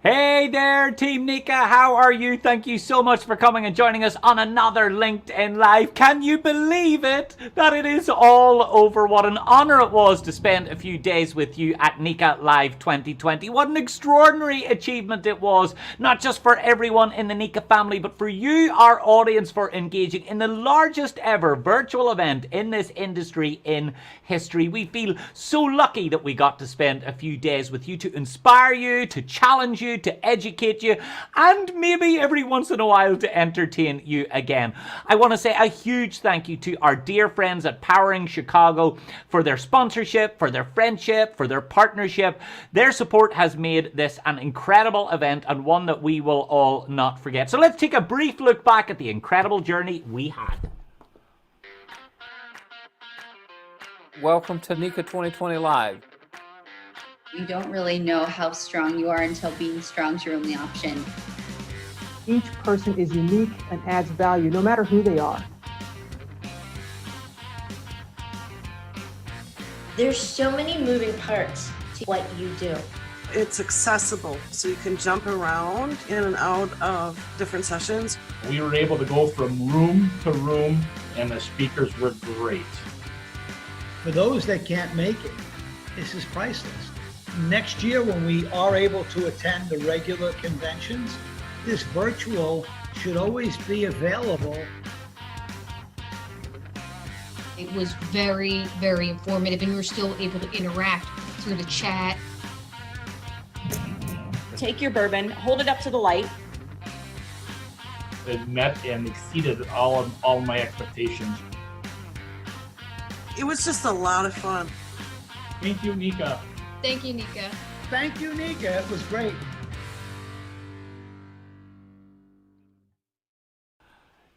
Hey there, Team NECA. How are you? Thank you so much for coming and joining us on another LinkedIn Live. Can you believe it? That it is all over. What an honor it was to spend a few days with you at NECA Live 2020. What an extraordinary achievement it was, not just for everyone in the NECA family, but for you, our audience, for engaging in the largest ever virtual event in this industry in history. We feel so lucky that we got to spend a few days with you to inspire you, to challenge you, to educate you, and maybe every once in a while to entertain you again. I want to say a huge thank you to our dear friends at Powering Chicago for their sponsorship, for their friendship, for their partnership. Their support has made this an incredible event and one that we will all not forget. So let's take a brief look back at the incredible journey we had. Welcome to NECA 2020 Live. You don't really know how strong you are until being strong is your only option. Each person is unique and adds value, no matter who they are. There's so many moving parts to what you do. It's accessible, so you can jump around in and out of different sessions. We were able to go from room to room, and the speakers were great. For those that can't make it, this is priceless. Next year, when we are able to attend the regular conventions, this virtual should always be available. It was very, very informative, and we were still able to interact through the chat. Take your bourbon, hold it up to the light. It met and exceeded all of my expectations. It was just a lot of fun. Thank you, NECA. Thank you, NECA. Thank you, NECA. It was great.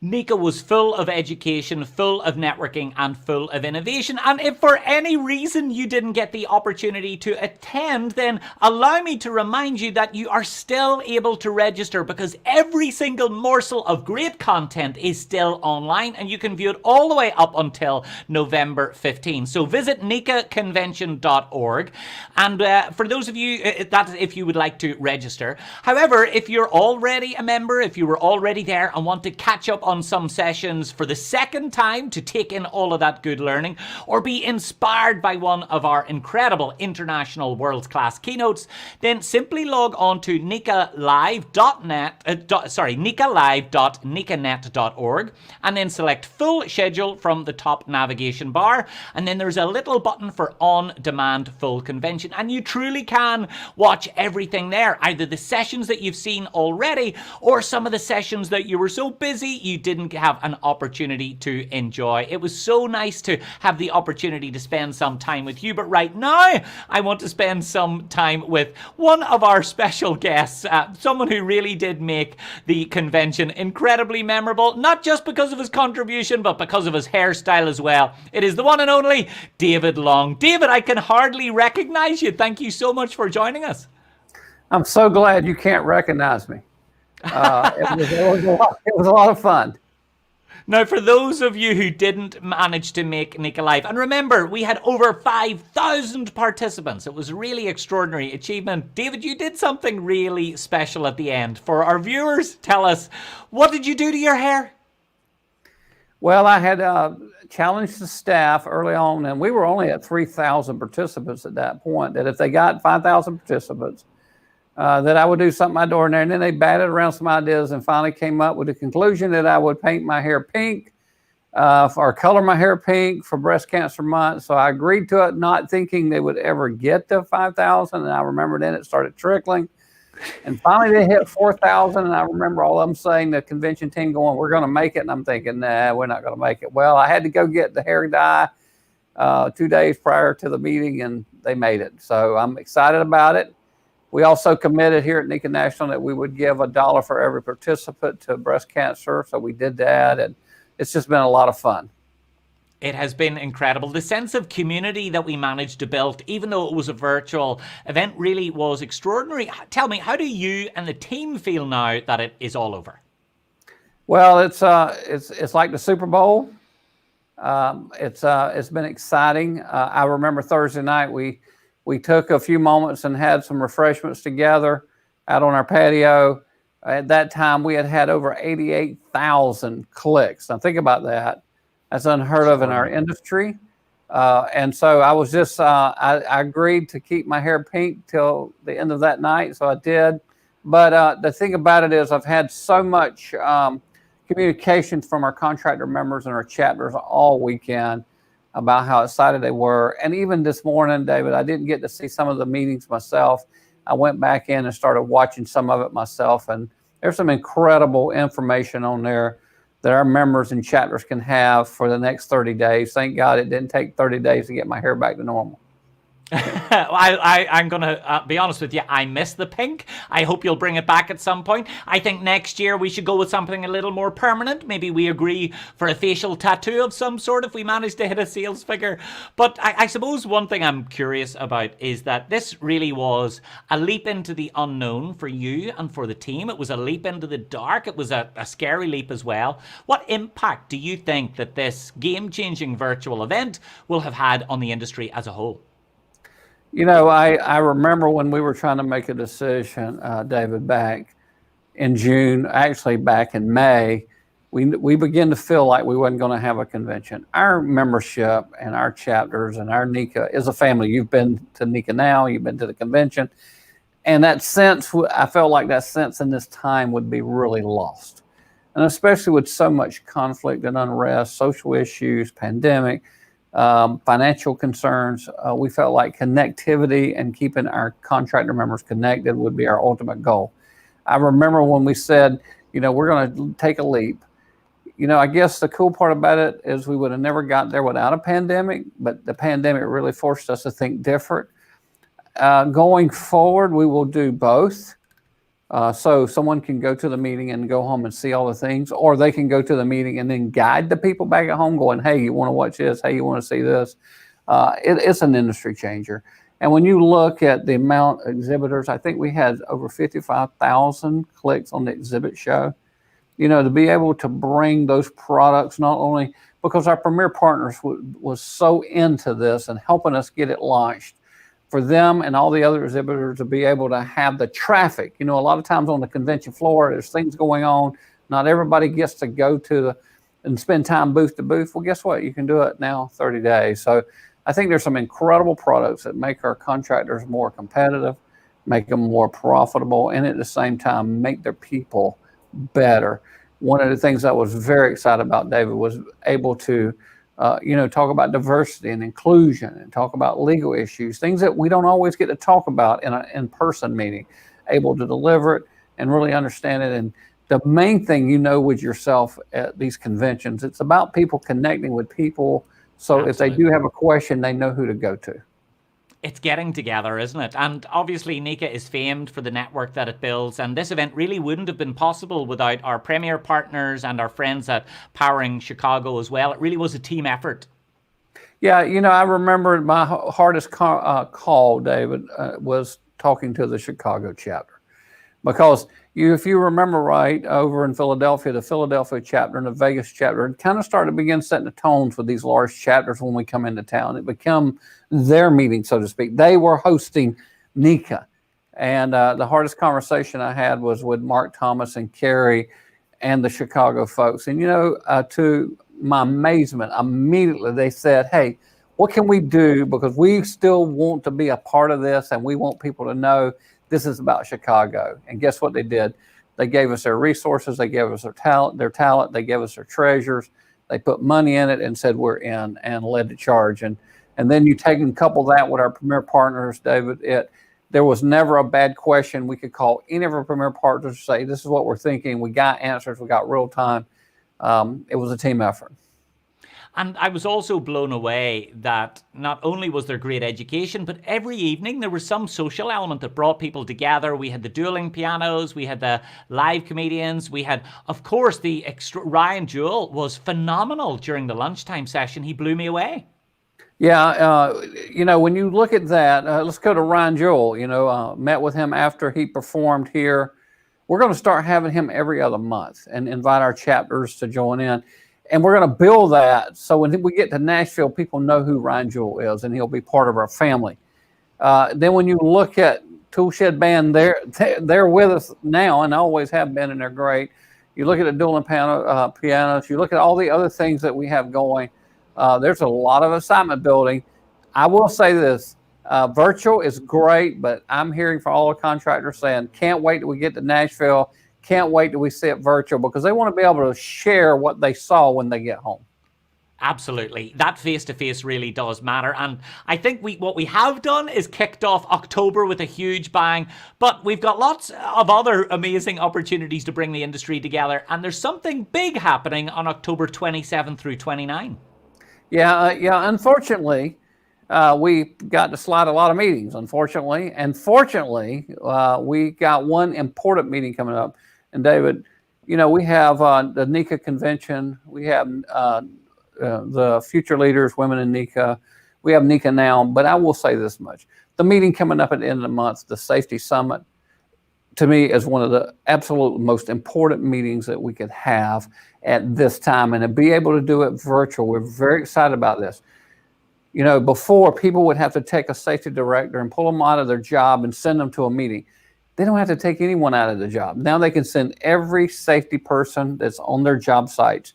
NECA was full of education, full of networking, and full of innovation. And if for any reason you didn't get the opportunity to attend, then allow me to remind you that you are still able to register, because every single morsel of great content is still online and you can view it all the way up until November 15. So visit necaconvention.org. And for those of you, that's if you would like to register. However, if you're already a member, if you were already there and want to catch up on some sessions for the second time to take in all of that good learning, or be inspired by one of our incredible international world-class keynotes, then simply log on to necalive.necanet.org and then select full schedule from the top navigation bar, and then there's a little button for on-demand full convention, and you truly can watch everything there, either the sessions that you've seen already or some of the sessions that you were so busy you didn't have an opportunity to enjoy. It was so nice to have the opportunity to spend some time with you, but right now I want to spend some time with one of our special guests, someone who really did make the convention incredibly memorable, not just because of his contribution, but because of his hairstyle as well. It is the one and only David Long. David, I can hardly recognize you. Thank you so much for joining us. I'm so glad you can't recognize me. It was a lot of fun. Now, for those of you who didn't manage to make NECA Live, and remember, we had over 5,000 participants. It was a really extraordinary achievement. David, you did something really special at the end. For our viewers, tell us, what did you do to your hair? Well, I had challenged the staff early on, and we were only at 3,000 participants at that point, that if they got 5,000 participants, that I would do something I do ordinary. And then they batted around some ideas and finally came up with the conclusion that I would paint my hair pink or color my hair pink for Breast Cancer Month. So I agreed to it, not thinking they would ever get to 5,000. And I remember then it started trickling. And finally they hit 4,000. And I remember all of them saying, the convention team going, we're going to make it. And I'm thinking, nah, we're not going to make it. Well, I had to go get the hair dye 2 days prior to the meeting, and they made it. So I'm excited about it. We also committed here at NECA National that we would give $1 for every participant to breast cancer. So we did that, and it's just been a lot of fun. It has been incredible. The sense of community that we managed to build, even though it was a virtual event, really was extraordinary. Tell me, how do you and the team feel now that it is all over? Well, it's like the Super Bowl. It's been exciting. I remember Thursday night we took a few moments and had some refreshments together. out on our patio. At that time, we had over 88,000 clicks. Now think about that. That's unheard of in our industry. And so I was just, I agreed to keep my hair pink till the end of that night. So I did. But the thing about it is I've had so much communication from our contractor members and our chapters all weekend about how excited they were. And even this morning, David, I didn't get to see some of the meetings myself. I went back in and started watching some of it myself. And there's some incredible information on there that our members and chapters can have for the next 30 days. Thank God it didn't take 30 days to get my hair back to normal. I'm going to be honest with you. I miss the pink. I hope you'll bring it back at some point. I think next year we should go with something a little more permanent. Maybe we agree for a facial tattoo of some sort if we manage to hit a sales figure. But I suppose one thing I'm curious about is that this really was a leap into the unknown for you and for the team. It was a leap into the dark. It was a scary leap as well. What impact do you think that this game-changing virtual event will have had on the industry as a whole? You know, I remember when we were trying to make a decision, David, back in June, actually back in May, we began to feel like we wasn't going to have a convention. Our membership and our chapters and our NECA is a family. You've been to NECA now, you've been to the convention. And that sense, I felt like that sense in this time would be really lost. And especially with so much conflict and unrest, social issues, pandemic, financial concerns, we felt like connectivity and keeping our contractor members connected would be our ultimate goal. I remember when we said, you know, we're going to take a leap. You know, I guess the cool part about it is we would have never got there without a pandemic, but the pandemic really forced us to think different. Going forward, we will do both. So someone can go to the meeting and go home and see all the things, or they can go to the meeting and then guide the people back at home going, hey, you want to watch this? Hey, you want to see this? It's an industry changer. And when you look at the amount of exhibitors, I think we had over 55,000 clicks on the exhibit show. You know, to be able to bring those products, not only because our premier partners was so into this and helping us get it launched, for them and all the other exhibitors to be able to have the traffic. You know, a lot of times on the convention floor, there's things going on. Not everybody gets to go to and spend time booth to booth. Well, guess what? You can do it now 30 days. So I think there's some incredible products that make our contractors more competitive, make them more profitable, and at the same time, make their people better. One of the things I was very excited about, David, was able to talk about diversity and inclusion and talk about legal issues, things that we don't always get to talk about in an in-person meeting, able to deliver it and really understand it. And the main thing, you know, with yourself at these conventions, it's about people connecting with people. So if they do have a question, they know who to go to. It's getting together, isn't it? And obviously NECA is famed for the network that it builds, and this event really wouldn't have been possible without our premier partners and our friends at Powering Chicago as well. It really was a team effort. Yeah, you know, I remember my hardest call, David, was talking to the Chicago chapter. Because if you remember right, over in Philadelphia, the Philadelphia chapter and the Vegas chapter kind of started to begin setting the tones with these large chapters when we come into town. It became their meeting, so to speak. They were hosting NECA. And the hardest conversation I had was with Mark Thomas and Kerry and the Chicago folks. And, you know, to my amazement, immediately they said, hey, what can we do? Because we still want to be a part of this and we want people to know this is about Chicago. And guess what they did? They gave us their resources. They gave us their talent. They gave us their treasures. They put money in it and said, we're in, and led the charge. And then you take and couple that with our premier partners, David, there was never a bad question. We could call any of our premier partners and say, this is what we're thinking. We got answers. We got real time. It was a team effort. And I was also blown away that not only was there great education, but every evening there was some social element that brought people together. We had the dueling pianos, we had the live comedians, we had, of course, Ryan Jewell was phenomenal during the lunchtime session. He blew me away. Yeah, you know, when you look at that, let's go to Ryan Jewell. You know, met with him after he performed here. We're going to start having him every other month and invite our chapters to join in. And we're going to build that so when we get to Nashville, people know who Ryan Jewell is and he'll be part of our family. Then when you look at Toolshed Band, they're with us now and always have been, and they're great. You look at the dual and pianos, you look at all the other things that we have going. There's a lot of excitement building. I will say this, virtual is great, but I'm hearing from all the contractors saying, can't wait till we get to Nashville, can't wait till we see it virtual, because they want to be able to share what they saw when they get home. Absolutely. That face-to-face really does matter. And I think what we have done is kicked off October with a huge bang, but we've got lots of other amazing opportunities to bring the industry together. And there's something big happening on October 27 through 29. Yeah, unfortunately, we got to slide a lot of meetings, unfortunately. And fortunately, we got one important meeting coming up. And David, you know, we have the NECA convention. We have the Future Leaders, Women in NECA. We have NECA now, but I will say this much. The meeting coming up at the end of the month, the Safety Summit, to me is one of the absolute most important meetings that we could have at this time, and to be able to do it virtual. We're very excited about this. You know, before, people would have to take a safety director and pull them out of their job and send them to a meeting. They don't have to take anyone out of the job. Now they can send every safety person that's on their job sites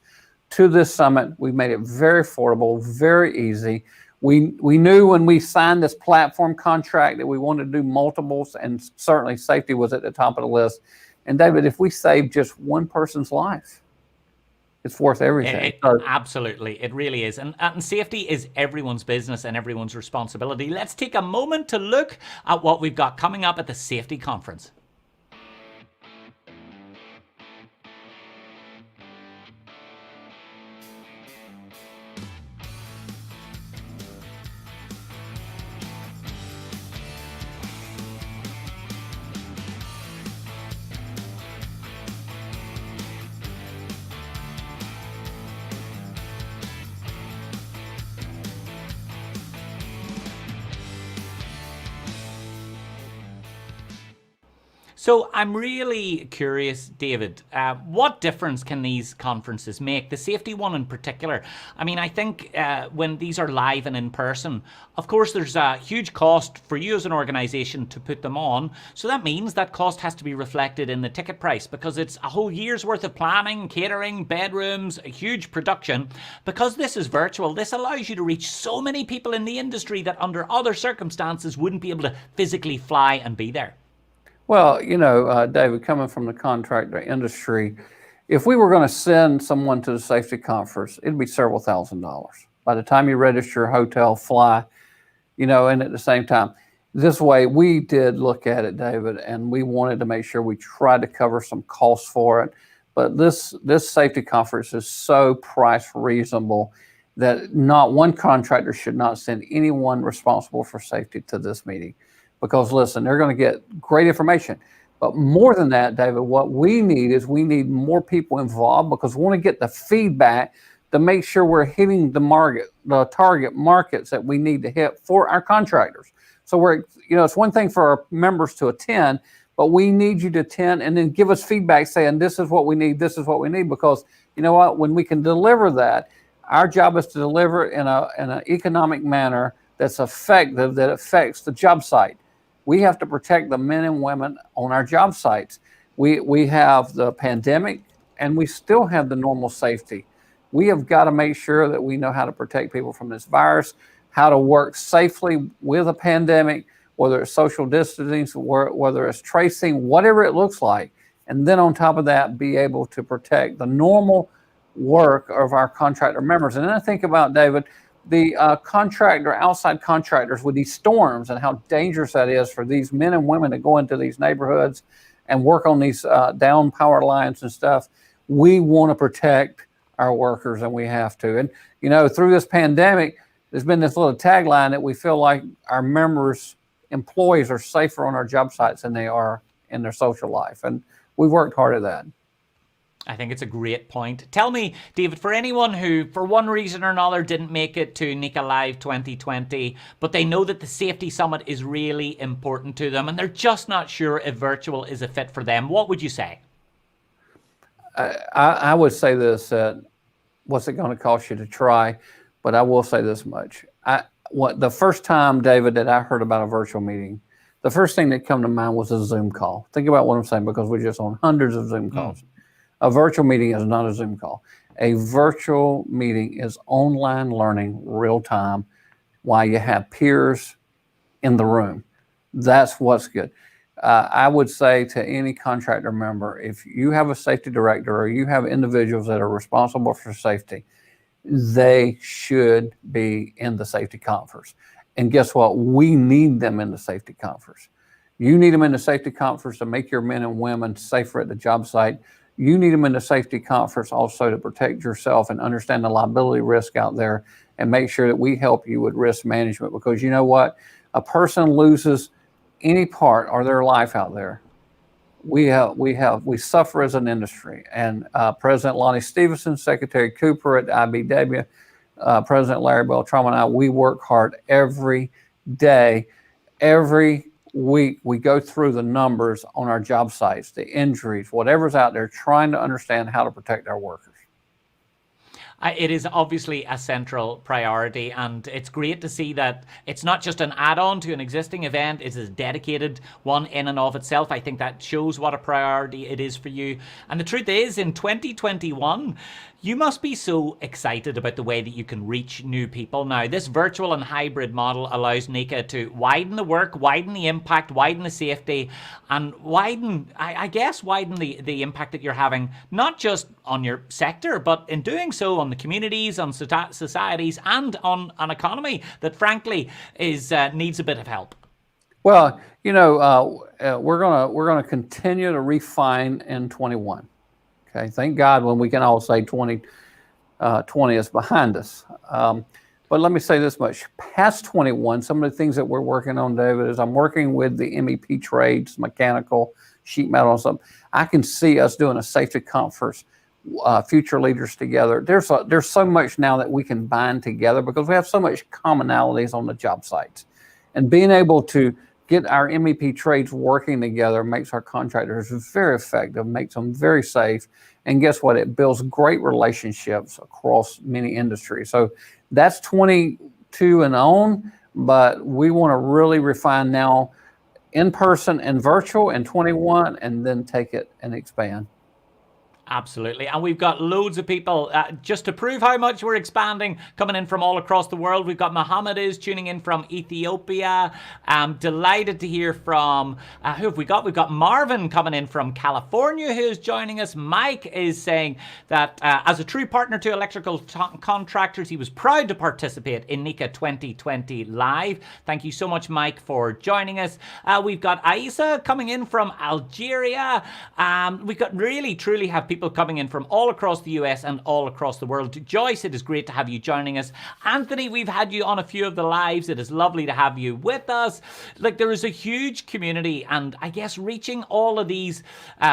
to this summit. We've made it very affordable, very easy. We knew when we signed this platform contract that we wanted to do multiples, and certainly safety was at the top of the list. And David, if we save just one person's life, it's worth everything. Absolutely, it really is. And safety is everyone's business and everyone's responsibility. Let's take a moment to look at what we've got coming up at the Safety Conference. So I'm really curious, David, what difference can these conferences make? The safety one in particular. I mean, I think when these are live and in person, of course, there's a huge cost for you as an organization to put them on. So that means that cost has to be reflected in the ticket price, because it's a whole year's worth of planning, catering, bedrooms, a huge production. Because this is virtual, this allows you to reach so many people in the industry that under other circumstances wouldn't be able to physically fly and be there. Well, you know, David, coming from the contractor industry, if we were going to send someone to the safety conference, it'd be several $1,000s. By the time you register, hotel, fly, you know, and at the same time, this way we did look at it, David, and we wanted to make sure we tried to cover some costs for it. But this safety conference is so price reasonable that not one contractor should not send anyone responsible for safety to this meeting. Because listen, they're going to get great information. But more than that, David, what we need is we need more people involved, because we want to get the feedback to make sure we're hitting the target markets that we need to hit for our contractors. So it's one thing for our members to attend, but we need you to attend and then give us feedback saying, this is what we need, this is what we need. Because you know what, when we can deliver that, our job is to deliver it in an economic manner that's effective, that affects the job site. We have to protect the men and women on our job sites. We have the pandemic, and we still have the normal safety. We have got to make sure that we know how to protect people from this virus, how to work safely with a pandemic, whether it's social distancing, whether it's tracing, whatever it looks like. And then on top of that, be able to protect the normal work of our contractor members. And then I think about, David, the outside contractors with these storms and how dangerous that is for these men and women that go into these neighborhoods and work on these down power lines and stuff. We want to protect our workers, and we have to. And, you know, through this pandemic, there's been this little tagline that we feel like our members, employees are safer on our job sites than they are in their social life. And we've worked hard at that. I think it's a great point. Tell me, David, for anyone who, for one reason or another, didn't make it to NECA Live 2020, but they know that the Safety Summit is really important to them, and they're just not sure if virtual is a fit for them, what would you say? I would say this, what's it going to cost you to try? But I will say this much. The first time, David, that I heard about a virtual meeting, the first thing that come to mind was a Zoom call. Think about what I'm saying, because we're just on hundreds of Zoom calls. A virtual meeting is not a Zoom call. A virtual meeting is online learning, real time, while you have peers in the room. That's what's good. I would say to any contractor member, if you have a safety director or you have individuals that are responsible for safety, they should be in the safety conference. And guess what? We need them in the safety conference. You need them in the safety conference to make your men and women safer at the job site. You need them in the safety conference also to protect yourself and understand the liability risk out there, and make sure that we help you with risk management. Because you know what? A person loses any part of their life out there, we suffer as an industry. And President Lonnie Stevenson, Secretary Cooper at IBW, President Larry Beltramo and I, we work hard every day. Every week we go through the numbers on our job sites, the injuries, whatever's out there, trying to understand how to protect our workers. It is obviously a central priority, and it's great to see that it's not just an add-on to an existing event, it's a dedicated one in and of itself. I think that shows what a priority it is for you. And the truth is, in 2021, you must be so excited about the way that you can reach new people. Now, this virtual and hybrid model allows NECA to widen the work, widen the impact, widen the safety, and widen, I guess, widen the impact that you're having, not just on your sector, but in doing so on the communities, on societies, and on an economy that, frankly, needs a bit of help. Well, you know, we're gonna continue to refine in 21. Okay, thank God when we can all say 2020 is behind us. But let me say this much: past 21, some of the things that we're working on, David, is I'm working with the MEP trades, mechanical, sheet metal, and something. I can see us doing a safety conference, future leaders together. There's so much now that we can bind together because we have so much commonalities on the job sites, and being able to get our MEP trades working together makes our contractors very effective, makes them very safe, and guess what? It builds great relationships across many industries. So that's 22 and on, but we want to really refine now in person and virtual in 21, and then take it and expand. Absolutely. And we've got loads of people, just to prove how much we're expanding, coming in from all across the world. We've got Mohammed is tuning in from Ethiopia. I'm delighted to hear from, who have we got? We've got Marvin coming in from California, who's joining us. Mike is saying that as a true partner to electrical contractors, he was proud to participate in NECA 2020 Live. Thank you so much, Mike, for joining us. We've got Aisa coming in from Algeria. We've got truly have people coming in from all across the US and all across the world. Joyce, it is great to have you joining us. Anthony, we've had you on a few of the lives. It is lovely to have you with us. Like, there is a huge community, and I guess reaching all of these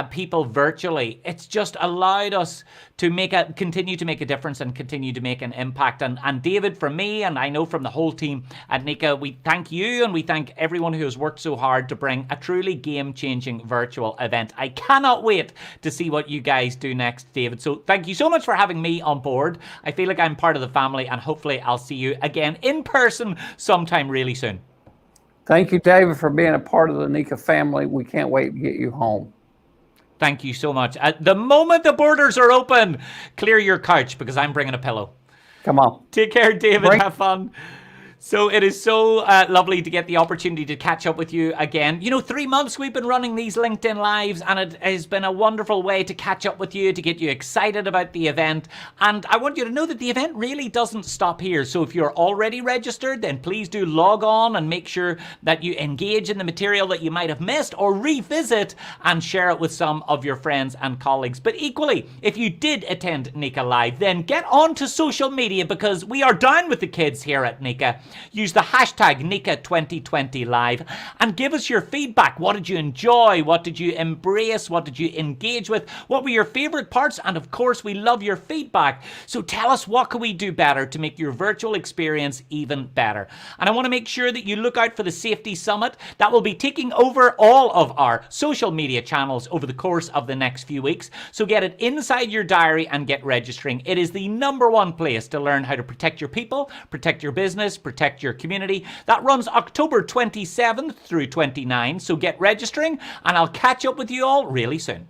people virtually, it's just allowed us to continue to make a difference and continue to make an impact. And David, from me, and I know from the whole team at NECA, we thank you and we thank everyone who has worked so hard to bring a truly game-changing virtual event. I cannot wait to see what you guys do next, David. So thank you so much for having me on board. I feel like I'm part of the family, and hopefully I'll see you again in person sometime really soon. Thank you, David, for being a part of the NECA family. We can't wait to get you home. Thank you so much. At the moment the borders are open, clear your couch because I'm bringing a pillow. Come on. Take care, David. Have fun. So it is so lovely to get the opportunity to catch up with you again. You know, 3 months we've been running these LinkedIn Lives, and it has been a wonderful way to catch up with you, to get you excited about the event. And I want you to know that the event really doesn't stop here. So if you're already registered, then please do log on and make sure that you engage in the material that you might have missed, or revisit and share it with some of your friends and colleagues. But equally, if you did attend NECA Live, then get on to social media, because we are down with the kids here at NECA. Use the hashtag NECA 2020 Live and give us your feedback. What did you enjoy? What did you embrace? What did you engage with? What were your favorite parts? And of course, we love your feedback. So tell us, what can we do better to make your virtual experience even better? And I want to make sure that you look out for the Safety Summit that will be taking over all of our social media channels over the course of the next few weeks. So get it inside your diary and get registering. It is the #1 place to learn how to protect your people, protect your business, protect protect your community. That runs October 27th through 29th, so get registering, and I'll catch up with you all really soon.